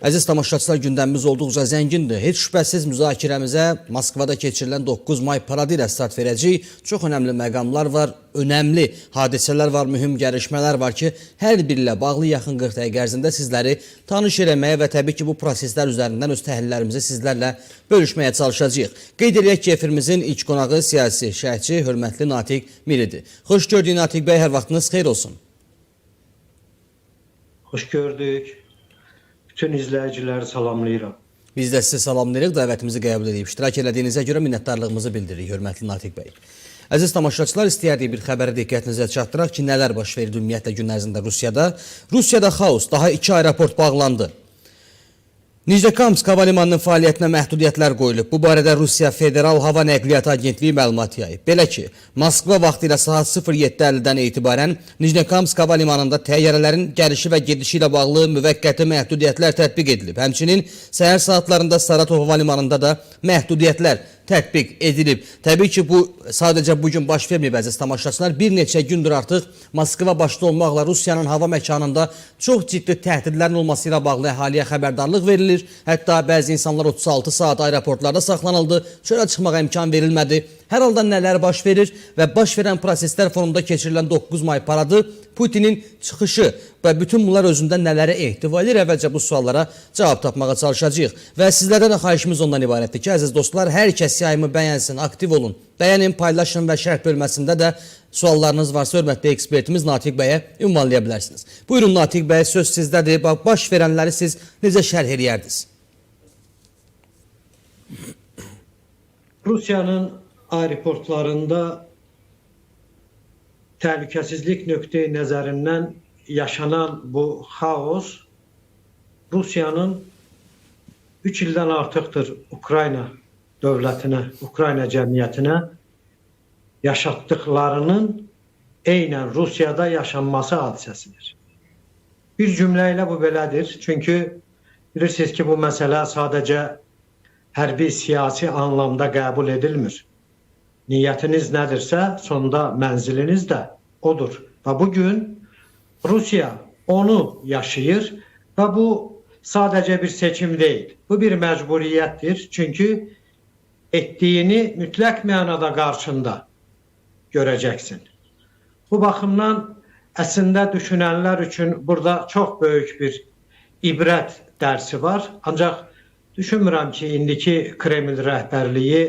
Əziz tamaşaçılar, gündəmimiz olduqca zəngindir. Heç şübhəsiz müzakirəmizə Moskvada keçirilən 9 may paradı ilə start verəcəyik. Çox önəmli məqamlar var, önəmli hadisələr var, mühüm gəlişmələr var ki, hər biri ilə bağlı yaxın 40 dəqiqə ərzində sizləri tanış eləməyə və təbii ki, bu proseslər üzərindən öz təhlillərimizi sizlərlə bölüşməyə çalışacağıq. Qeyd edək ki, efirimizin ilk qonağı siyasi şərhçi, hörmətli Natiq Miridir. Xoş gördük Natiq bəy, hər vaxtınız xeyir olsun. Xoş gördük. Bütün izləyiciləri salamlayıram. Biz də sizi salamlayırıq, dəvətimizi qəbul edib iştirak elədiyinizə görə minnətdarlığımızı bildiririk, hörmətli Natiq bəy. Əziz tamaşaçılar, istəyərdik bir xəbəri diqqətinizə çatdıraq ki, nələr baş verir ümumiyyətlə gün ərzində Rusiyada. Rusiyada xaos, daha 2 aeroport bağlandı. Nijnekamsk hava limanının fəaliyyətinə məhdudiyyətlər qoyulub. Bu barədə Rusiya Federal Hava Nəqliyyatı Agentliyi məlumat yayıb. Belə ki, Moskva vaxtı ilə saat 07:50-dən etibarən Nijnekamsk hava limanında təyyarələrin gəlişi və gedişi ilə bağlı müvəqqəti məhdudiyyətlər tətbiq edilib. Həmçinin səhər saatlarında Saratov hava limanında da məhdudiyyətlər tətbiq edilib. Təbii ki, bu sadəcə bugün baş verməyib əziz tamaşaçılar. Bir neçə gündür artıq Moskva başda olmaqla Rusiyanın hava məkanında çox ciddi təhdidlərin olması ilə bağlı əhaliyə xəbərdarlıq verilir. Hətta bəzi insanlar 36 saat aeroportlarda saxlanıldı, çölə çıxmağa imkan verilmədi. Hər halda nələr baş verir və baş verən proseslər fonunda keçirilən 9 may paradı Putinin çıxışı və bütün bunlar özündə nələrə ehtiva edir? Əvvəlcə bu suallara cavab tapmağa çalışacağıq. Və sizlərdən də xahişimiz ondan ibarətdir ki, əziz dostlar, hər kəs yayımı bəyənsin, aktiv olun, bəyənin, paylaşın və şərh bölməsində də suallarınız varsa hörmətli ekspertimiz Natiq bəyə ünvanlaya bilərsiniz. Buyurun Natiq bəy, söz sizdədir. Baş verənləri siz necə şərh edərdiniz? Rusiyanın aeroportlarında təhlükəsizlik nöqteyi nəzərindən yaşanan bu xaos Rusiyanın 3 ildən artıqdır Ukrayna dövlətinə, Ukrayna cəmiyyətinə yaşatdıqlarının eynən Rusiyada yaşanması hadisəsidir. Bir cümlə ilə bu belədir. Çünki bilirsiniz ki, bu məsələ sadəcə hərbi siyasi anlamda qəbul edilmir. Niyyətiniz nədirsə, sonda mənziliniz də odur. Və bugün Rusiya onu yaşayır və bu sadəcə bir seçim deyil. Bu bir məcburiyyətdir. Çünki etdiyini mütləq mənada qarşında görəcəksin. Bu baxımdan əslində düşünənlər üçün burada çox böyük bir ibrət dərsi var. Ancaq düşünmürəm ki, indiki Kreml rəhbərliyi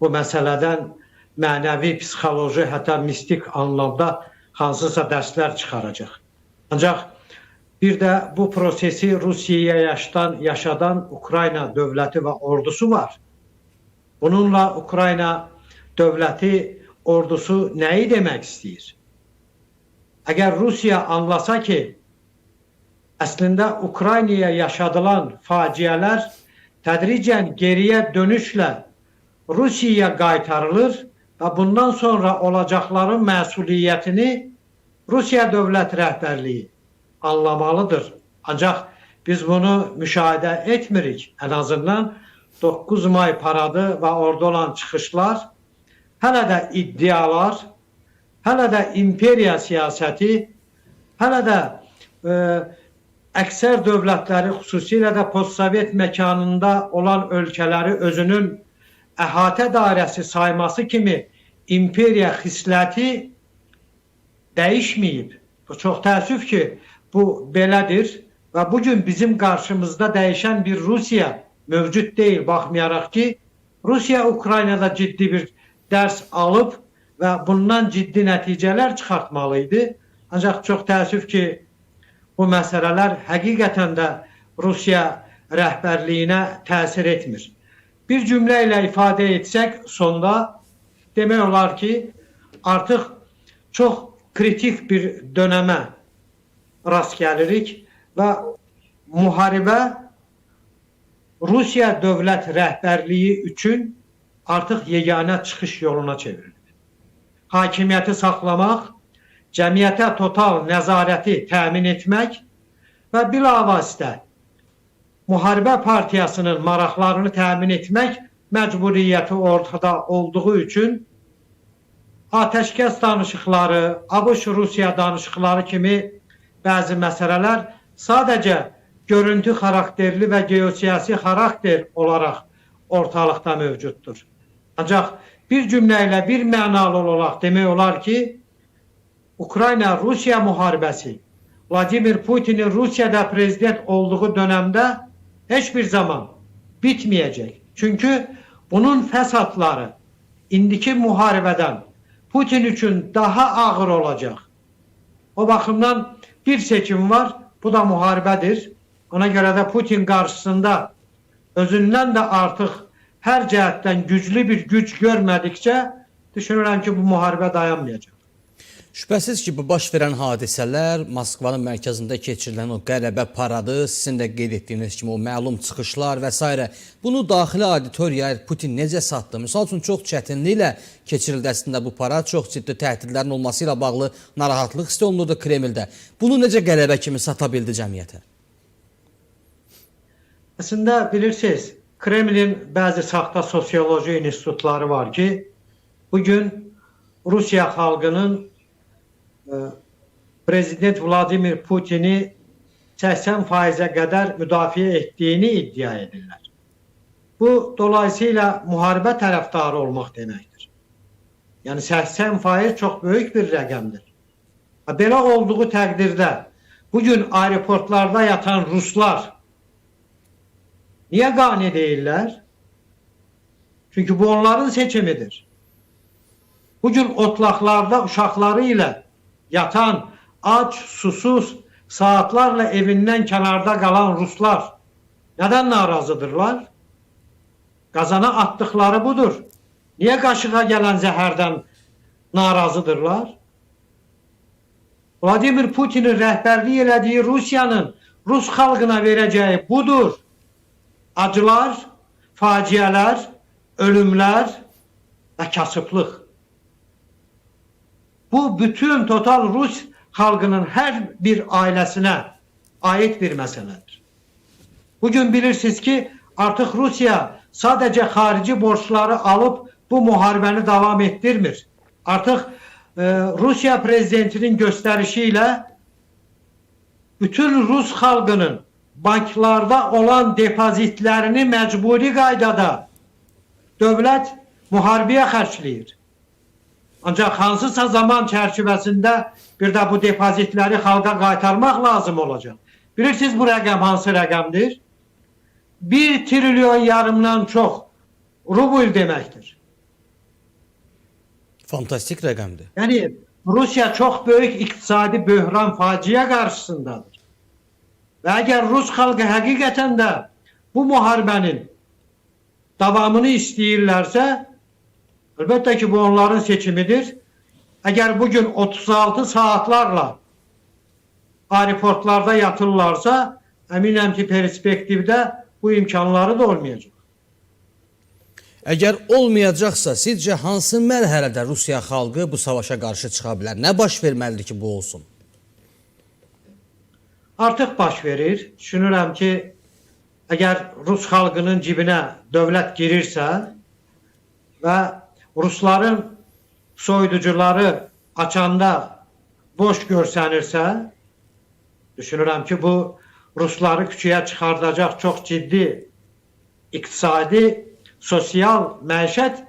bu məsələdən mənəvi, psixoloji, hətta mistik anlamda hansısa dərslər çıxaracaq. Ancaq bir də bu prosesi Rusiyaya yaşadan Ukrayna dövləti və ordusu var. Bununla Ukrayna dövləti, ordusu nəyi demək istəyir? Əgər Rusiya anlasa ki, əslində Ukraynaya yaşadılan faciələr tədricən geriyə dönüşlə Rusiyaya qaytarılır və bundan sonra olacaqların məsuliyyətini Rusiya dövlət rəhbərliyi anlamalıdır. Ancaq biz bunu müşahidə etmirik. Ən azından 9 may paradı və orada olan çıxışlar, hələ də iddialar, hələ də imperiya siyasəti, hələ də əksər dövlətləri, xüsusilə də postsovet məkanında olan ölkələri özünün əhatə dairəsi sayması kimi imperiya xisləti dəyişməyib. Çox təəssüf ki, bu belədir və bugün bizim qarşımızda dəyişən bir Rusiya mövcud deyil, baxmayaraq ki, Rusiya Ukraynada ciddi bir dərs alıb və bundan ciddi nəticələr çıxartmalıydı. Ancaq çox təəssüf ki, bu məsələlər həqiqətən də Rusiya rəhbərliyinə təsir etmir. Bir cümlə ilə ifadə etsək, sonda demək olar ki, artıq çox kritik bir dönəmə rast gəlirik və müharibə Rusiya dövlət rəhbərliyi üçün artıq yeganə çıxış yoluna çevrilir. Hakimiyyəti saxlamaq, cəmiyyətə total nəzarəti təmin etmək və bilavasitə müharibə partiyasının maraqlarını təmin etmək məcburiyyəti ortada olduğu üçün atəşkəs danışıqları, ABŞ-Rusiya danışıqları kimi bəzi məsələlər sadəcə görüntü xarakterli və geosiyasi xarakter olaraq ortalıqda mövcuddur. Ancaq bir cümlə ilə bir mənalı olaraq demək olar ki, Ukrayna-Rusiya müharibəsi Vladimir Putin'in Rusya'da prezident olduğu dönemde hiçbir zaman bitmeyecek. Çünkü bunun fesatları indiki muharebeden Putin için daha ağır olacak. O bakımdan bir seçim var, bu da muharebedir. Ona göre de Putin karşısında özünden de artık her cihetten güçlü bir güç görmedikçe düşünürəm ki, bu muharebe dayanmayacak. Şübhəsiz ki, bu baş verən hadisələr Moskvanın mərkəzində keçirilən o qələbə paradı, sizin də qeyd etdiyiniz kimi o məlum çıxışlar və s. Bunu daxili auditoriyaya Putin necə satdı? Misal üçün, çox çətinliklə keçirildi əslində bu parad, çox ciddi təhdidlərin olması ilə bağlı narahatlıq hiss olunurdu Kremldə. Bunu necə qələbə kimi sata bildi cəmiyyətə? Aslında bilirsiniz, Kremlin bəzi saxta sosioloji institutları var ki, bugün Rusiya xalqının Prezident Vladimir Putin'i 80%'e kadar müdafiə ettiğini iddia edirlər. Bu dolayısıyla muharebe taraftarı olmak demektir. Yani 80% çok büyük bir rəqəmdir. Belə olduğu təqdirdə bugün aeroportlarda yatan Ruslar niye qane değiller? Çünkü bu onların seçimidir. Bugün otlaqlarda uşaqları ilə yatan, aç, susuz, saatlerle evinden kenarda kalan Ruslar neden narazıdırlar? Qazana attıkları budur. Niye qaşığa gelen zəhərdən narazıdırlar? Vladimir Putin'in rəhbərlik elədiyi Rusiyanın Rus xalqına vereceği budur. Acılar, faciələr, ölümlər və kasıblıq. Bu bütün total Rus halkının her bir ailesine ait bir meseledir. Bugün bilirsiniz ki artık Rusya sadece harici borçları alıp bu muharebeni devam ettirmir. Artık Rusya prezidentinin gösterişiyle bütün Rus halkının banklarda olan depozitlerini mecburi qaydada devlet muharebeye xərcləyir. Ancaq hansısa zaman çərçivəsində bir də bu depozitləri xalqa qaytarmaq lazım olacaq. Bilirsiniz bu rəqəm hansı rəqəmdir? 1 trilyon yarımdan çox rubl deməkdir. Fantastik rəqəmdir. Yəni Rusiya çox böyük iqtisadi böhran faciə qarşısındadır. Və əgər Rus xalqı həqiqətən də bu müharibənin davamını istəyirlərsə, elbette ki bu onların seçimidir. Eğer bugün 36 saatlarla aeroportlarda yatırlarsa eminim ki perspektifde bu imkanları da olmayacak. Əgər olmayacaqsa, sizcə hansı mərhələdə Rusiya xalqı bu savaşa qarşı çıxa bilər? Nə baş verməlidir ki bu olsun? Artıq baş verir. Düşünürəm ki eğer Rus xalqının cibinə dövlət girirsə və Rusların soyuducuları açanda boş görsənirsə, düşünürəm ki bu Rusları küçüyə çıxardacaq çox ciddi iqtisadi, sosial, məişət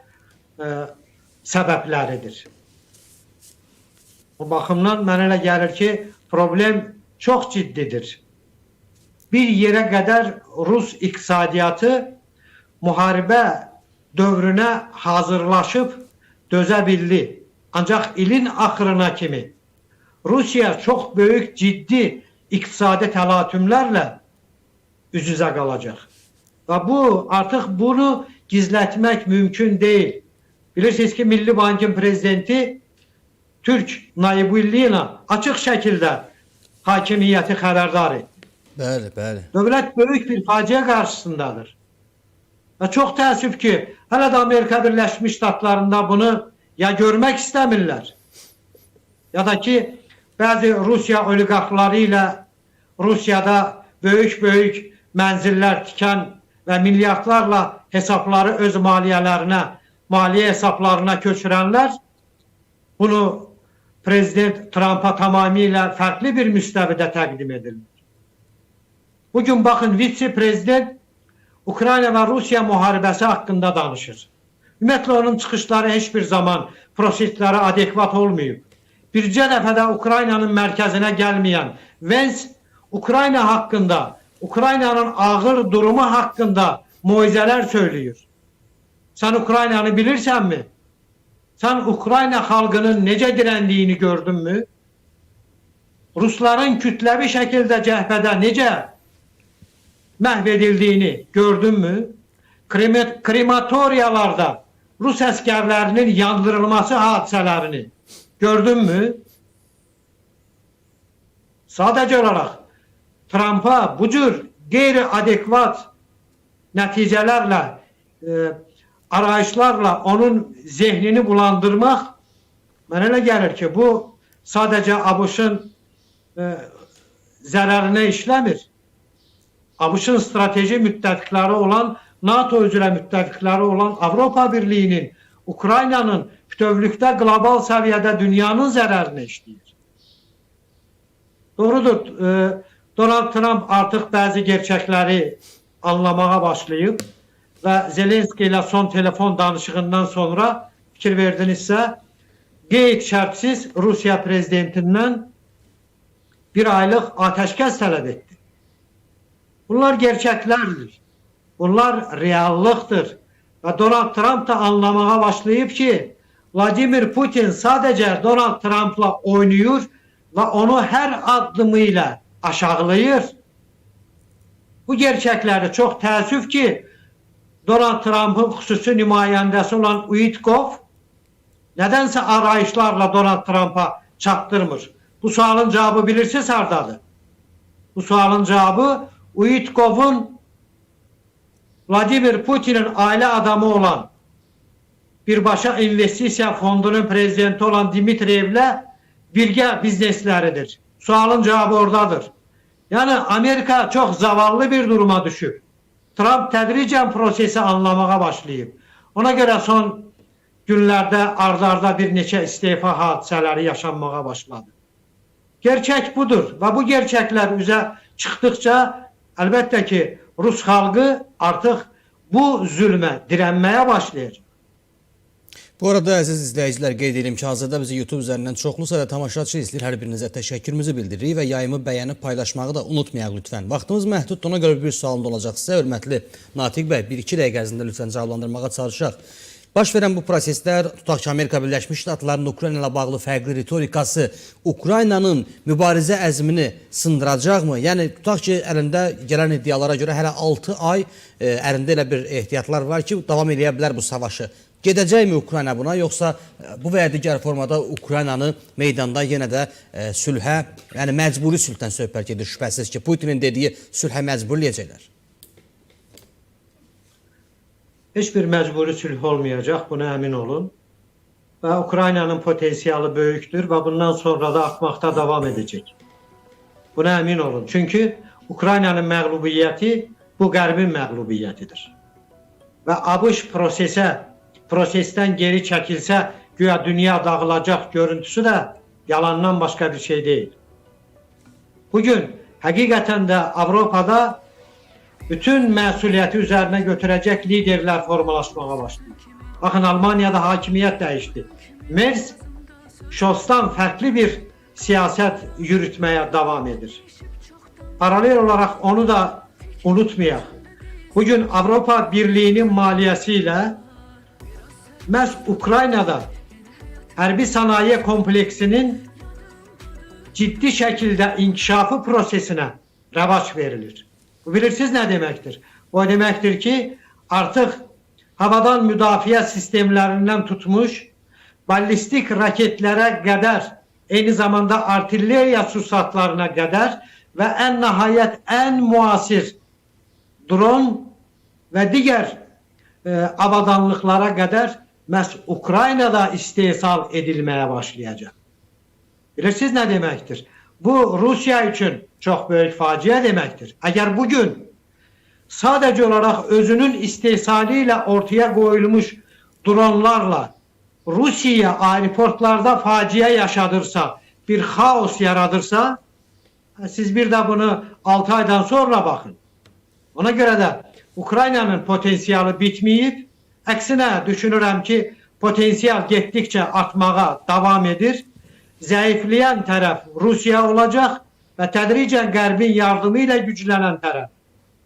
səbəbləridir. Bu baxımdan mənə elə gəlir ki problem çox ciddidir. Bir yerə qədər Rus iqtisadiyyatı müharibə dövrünə hazırlaşıb dözə bildi. Ancaq ilin axırına kimi Rusiya çox böyük ciddi iqtisadi təlatümlərlə üz-üzə qalacaq. Və bu artıq bunu gizlətmək mümkün deyil. Bilirsiniz ki Milli Bankın prezidenti Türk Naibulliyev açıq şəkildə hakimiyyəti xəbərdar etdi. Bəli, bəli. Dövlət böyük bir faciə qarşısındadır. Və çox təəssüf ki hələ də Amerika Birləşmiş Ştatlarında bunu ya görmək istəmirlər ya da ki bəzi Rusiya oliqarxları ilə Rusiyada böyük mənzillər tikən və milyardlarla hesabları öz maliyyə hesablarına köçürənlər bunu Prezident Trump'a tamamilə fərqli bir müstəvidə təqdim edirlər. Bugün bakın vitse-prezident Ukrayna ve Rusya muharebesi hakkında danışır. Ümumiyyətlə onun çıxışları heç bir zaman proseslərə adekvat olmayıb. Bircə dəfədə Ukraynanın mərkəzinə gəlməyən Vance Ukrayna haqqında, Ukraynanın ağır durumu haqqında moizələr söylüyor. Sen Ukraynanı bilirsən mi? Sen Ukrayna xalqının necə dirəndiyini gördün mü? Rusların kütləvi şəkildə cəhbədə necə məhv edildiyini gördün mü? Krematoriyalarda Rus əskərlərinin yandırılması hadisələrini gördün mü? Sadəcə olaraq Trump'a bu cür qeyri-adekvat nəticələrlə, arayışlarla onun zehnini bulandırmaq mənə elə gəlir ki, bu sadəcə ABŞ-ın zərərinə işləmir. ABŞ-ın strateji müttəfiqləri olan, NATO üzrə müttəfiqləri olan Avropa Birliyinin, Ukraynanın bütövlükdə qlobal səviyyədə dünyanın zərərinə işləyir. Doğrudur, Donald Trump artıq bəzi gerçəkləri anlamağa başlayıb və Zelenski ilə son telefon danışığından sonra fikir verdinizsə, qeyd şərtsiz Rusiya prezidentindən bir aylıq ateşkəs tələb etdi. Bunlar gerçəklərdir. Bunlar reallıqdır. Və Donald Trump da anlamağa başlayıb ki, Vladimir Putin sadəcə Donald Trump'la oynayır və onu hər addımı ilə aşağılayır. Bu gerçəkləri çox təəssüf ki, Donald Trump'ın xüsusi nümayəndəsi olan Uitkov nədənsə arayışlarla Donald Trump'a çatdırmır. Bu sualın cevabı bilirsiniz hardadır? Bu sualın cevabı Uitkov'un Vladimir Putin'in aile adamı olan birbaşa investisiya fondunun prezidenti olan Dimitriyev'le birgə biznesləridir. Sualın cevabı oradadır. Yani Amerika çok zavallı bir duruma düşüb. Trump tədricən prosesi anlamağa başlayıb. Ona göre son günlerde ardarda bir neçə istefa hadisələri yaşanmağa başladı. Gerçek budur ve bu gerçekler üzə çıxdıkça elbette ki Rus xalqı artıq bu zülmə dirənməyə başlayacaq. Bu arada əziz izləyicilər, qeyd edim ki, hazırda bizi YouTube üzərindən çoxlu sayda tamaşaçı izləyir. Hər birinizə təşəkkürümüzü bildiririk və yayımı bəyənib paylaşmağı da unutmayaq lütfən. Vaxtımız məhduddur, ona görə bir sualım da olacaq sizə. Hörmətli Natiq bəy, 1-2 dəqiqə ərzində lütfən cavablandırmağa çalışaq. Baş verən bu proseslər, tutaq ki, Amerika Birləşmiş Ştatlarının Ukrayna ilə bağlı fərqli ritorikası Ukraynanın mübarizə əzmini sındıracaqmı? Yəni, tutaq ki, əlində gələn iddialara görə hələ 6 ay əlində elə bir ehtiyatlar var ki, davam edə bilər bu savaşı. Gedəcəkmi Ukrayna buna, yoxsa bu və ya digər formada Ukraynanı meydanda yenə də sülhə, yəni məcburi sülhdən söhbət gedir şübhəsiz ki, Putinin dediyi sülhə məcburləyəcəklər? Heç bir məcburi sülh olmayacaq, buna əmin olun. Və Ukraynanın potensiyalı böyükdür və bundan sonra da artmaqda davam edəcək. Buna əmin olun. Çünki Ukraynanın məğlubiyyəti bu qərbin məğlubiyyətidir. Və ABŞ prosesdən geri çəkilsə, güya dünya dağılacaq görüntüsü də yalandan başqa bir şey deyil. Bugün həqiqətən də Avropada bütün məsuliyyəti üzərinə götürəcək liderlər formalaşmağa başlayır. Baxın, Almaniyada hakimiyyət dəyişdi. Merz, Scholz'dan fərqli bir siyasət yürütməyə davam edir. Paralel olaraq onu da unutmayaq. Bugün Avropa Birliğinin maliyyəsi ilə məhz Ukraynada hərbi sanayi kompleksinin ciddi şəkildə inkişafı prosesinə rəvac verilir. Bu bilirsiniz nə deməkdir? O deməkdir ki, artıq havadan müdafiə sistemlərindən tutmuş, ballistik raketlərə qədər, eyni zamanda artilleriya sursatlarına qədər və ən nəhayət ən müasir dron və digər avadanlıqlara qədər məhz Ukraynada istehsal edilməyə başlayacaq. Bilirsiniz nə deməkdir? Bu Rusiya üçün çox böyük faciə deməkdir. Əgər bugün sadəcə olaraq özünün istehsalı ilə ortaya qoyulmuş dronlarla Rusiya aeroportlarda faciə yaşadırsa, bir xaos yaradırsa, Siz bir de bunu 6 aydan sonra bakın. Ona göre de Ukrayna'nın potansiyeli bitmeyip, aksine düşünürüm ki potansiyel gittikçe artmaya devam edir. Zayıflayan taraf Rusya olacak ve tedricen Qərbin yardımıyla güçlenen taraf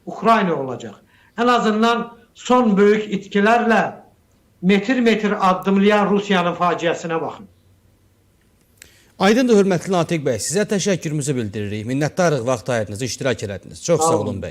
Ukrayna olacak. En azından son büyük itkilerle metir metir adımlayan Rusya'nın faciasına bakın. Aydındır hörmətli Natiq bəy, sizə təşəkkürümüzü bildiririk. Minnətdarıq vaxt ayırdınız, iştirak elədiniz. Çox sağ olun bəy.